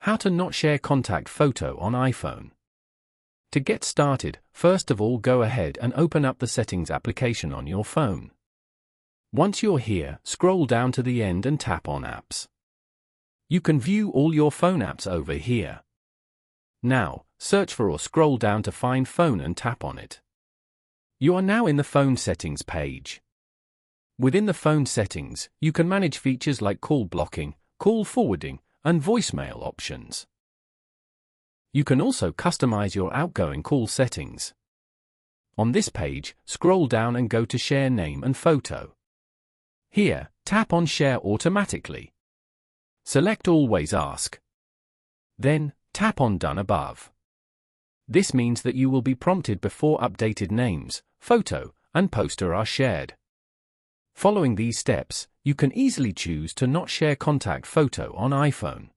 How to not share contact photo on iPhone. To get started, first of all go ahead and open up the Settings application on your phone. Once you're here, scroll down to the end and tap on Apps. You can view all your phone apps over here. Now, search for or scroll down to find Phone and tap on it. You are now in the Phone Settings page. Within the Phone Settings, you can manage features like call blocking, call forwarding, and voicemail options. You can also customize your outgoing call settings. On this page, scroll down and go to Share Name and Photo. Here, tap on Share Automatically. Select Always Ask. Then, tap on Done above. This means that you will be prompted before updated names, photo, and poster are shared. Following these steps, you can easily choose to not share contact photo on iPhone.